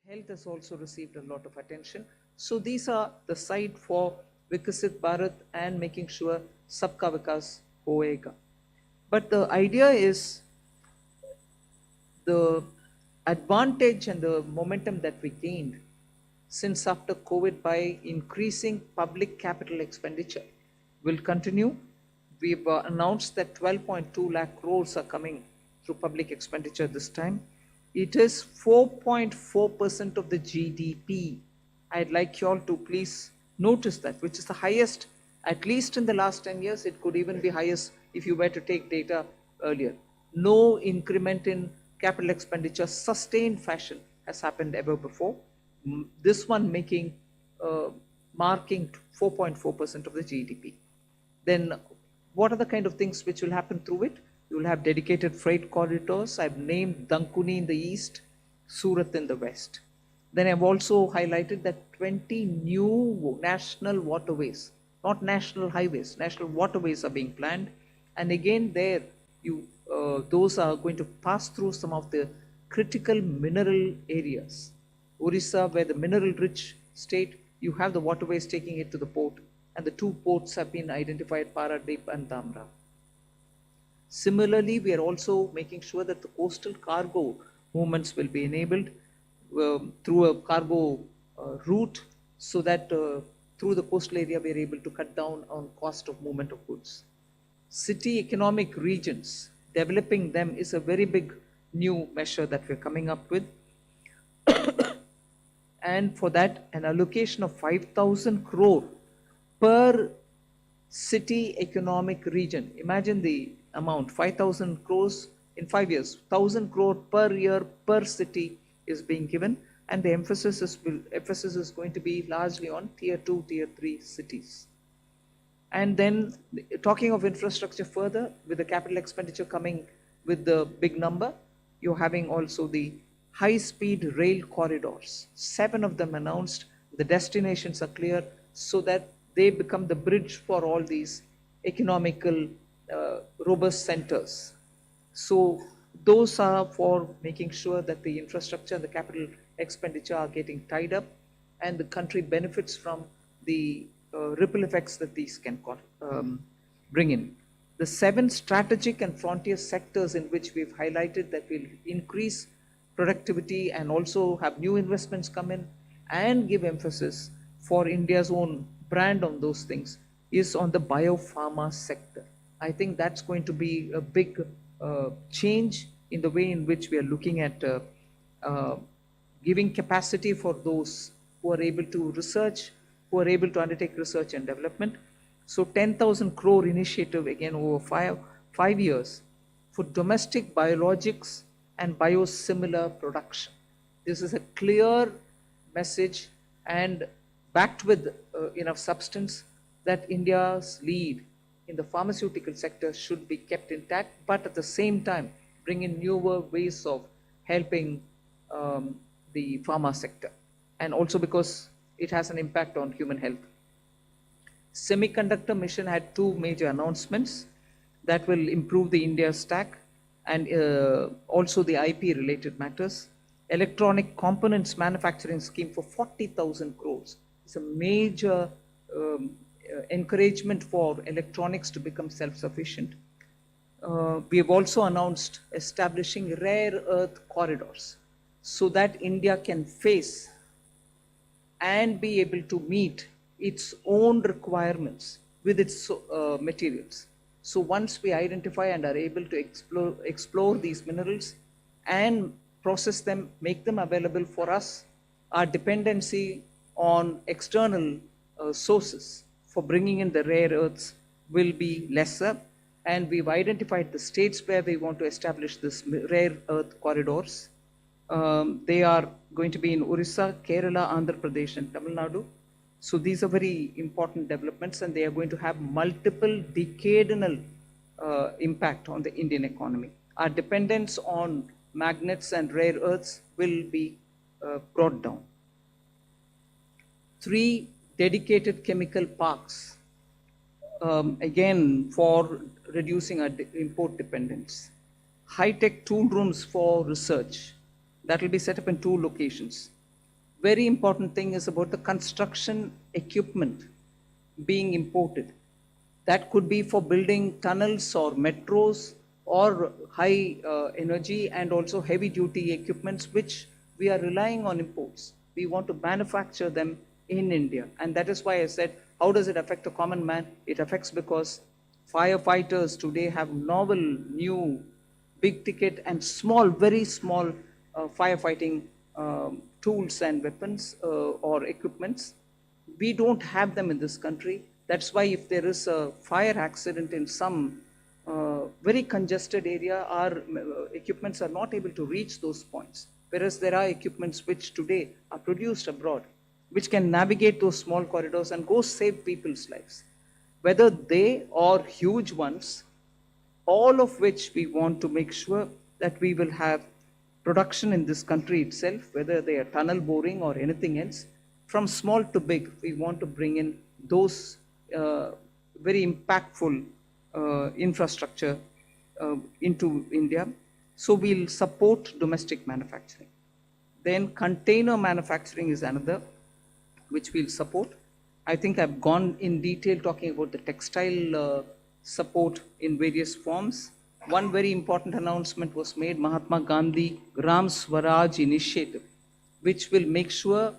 Health has also received a lot of attention. So these are the side for Vikasit Bharat and making sure Sabka Vikas hoega. But the idea is the advantage and the momentum that we gained since after COVID by increasing public capital expenditure will continue. We've announced that 12.2 lakh crores are coming through public expenditure this time. It is 4.4% of the GDP. I'd like you all to please notice that, which is the highest, at least in the last 10 years. It could even be highest if you were to take data earlier. No increment in capital expenditure, sustained fashion has happened ever before. This one marking 4.4% of the GDP. Then what are the kind of things which will happen through it? You will have dedicated freight corridors. I've named Dankuni in the east, Surat in the west. Then I've also highlighted that 20 new national waterways, not national highways, national waterways are being planned. And again, there, those are going to pass through some of the critical mineral areas. Orissa, where the mineral rich state, you have the waterways taking it to the port, and the two ports have been identified, Paradip and Dhamra. Similarly, we are also making sure that the coastal cargo movements will be enabled through a cargo route, so that through the coastal area we are able to cut down on cost of movement of goods. City economic regions, developing them is a very big new measure that we're coming up with. And for that, an allocation of 5,000 crore per city economic region. Imagine the amount, 5,000 crores in 5 years, 1,000 crore per year per city is being given, and the emphasis is going to be largely on tier 2, tier 3 cities. And then talking of infrastructure further, with the capital expenditure coming with the big number, you're having also the high-speed rail corridors. 7 of them announced. The destinations are clear, so that they become the bridge for all these economical robust centers. So those are for making sure that the infrastructure and the capital expenditure are getting tied up, and the country benefits from the ripple effects that these can bring in. The 7 strategic and frontier sectors in which we've highlighted that will increase productivity and also have new investments come in and give emphasis for India's own brand on those things is on the biopharma sector. I think that's going to be a big change in the way in which we are looking at giving capacity for those who are able to research, who are able to undertake research and development. So 10,000 crore initiative again over five years for domestic biologics and biosimilar production. This is a clear message and backed with enough substance that India's lead in the pharmaceutical sector should be kept intact, but at the same time bring in newer ways of helping the pharma sector, and also because it has an impact on human health. Semiconductor mission had 2 major announcements that will improve the India stack and also the IP related matters. Electronic components manufacturing scheme for 40,000 crores. It's a major encouragement for electronics to become self-sufficient. We have also announced establishing rare earth corridors so that India can face and be able to meet its own requirements with its materials. So once we identify and are able to explore these minerals and process them, make them available for us, our dependency on external sources for bringing in the rare earths will be lesser. And we've identified the states where we want to establish this rare earth corridors. They are going to be in Orissa, Kerala, Andhra Pradesh, and Tamil Nadu. So these are very important developments, and they are going to have multiple decadal impact on the Indian economy. Our dependence on magnets and rare earths will be brought down. 3 dedicated chemical parks, again for reducing our import dependence. High-tech tool rooms for research that will be set up in 2 locations. very important thing is about the construction equipment being imported. That could be for building tunnels or metros or high energy and also heavy duty equipments, which we are relying on imports. We want to manufacture them in India. And that is why I said, how does it affect the common man? It affects because firefighters today have novel, new, big ticket and small, very small firefighting tools and weapons or equipments. We don't have them in this country. That's why if there is a fire accident in some very congested area, our equipments are not able to reach those points. Whereas there are equipments which today are produced abroad, which can navigate those small corridors and go save people's lives. Whether they or huge ones, all of which we want to make sure that we will have production in this country itself, whether they are tunnel boring or anything else, from small to big, we want to bring in those very impactful infrastructure into India. So we'll support domestic manufacturing. Then container manufacturing is another which we'll support. I think I've gone in detail talking about the textile support in various forms. One very important announcement was made, Mahatma Gandhi Gram Swaraj initiative, which will make sure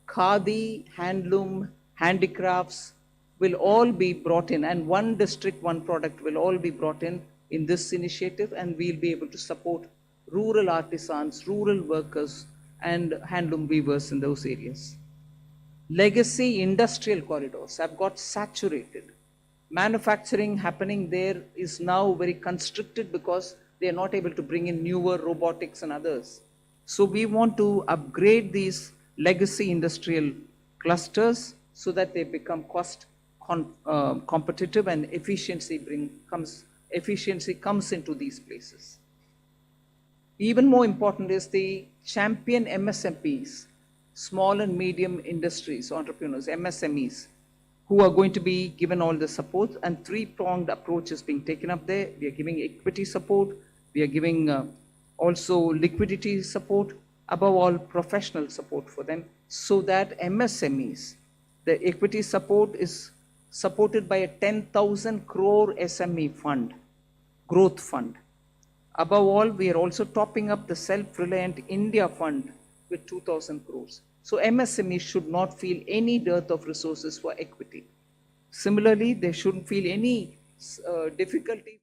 khadi, handloom, handicrafts will all be brought in, and one district, one product will all be brought in this initiative, and we'll be able to support rural artisans, rural workers, and handloom weavers in those areas. Legacy industrial corridors have got saturated. Manufacturing happening there is now very constricted because they are not able to bring in newer robotics and others. So we want to upgrade these legacy industrial clusters so that they become cost competitive and efficiency comes into these places. Even more important is the champion MSMEs, small and medium industries, entrepreneurs, MSMEs, who are going to be given all the support, and three-pronged approach is being taken up there. We are giving equity support, we are giving also liquidity support, above all professional support for them, so that MSMEs, the equity support is supported by a 10,000 crore SME fund, growth fund. Above all, we are also topping up the Self-Reliant India Fund with 2,000 crores. So MSMEs should not feel any dearth of resources for equity. Similarly, they shouldn't feel any difficulty.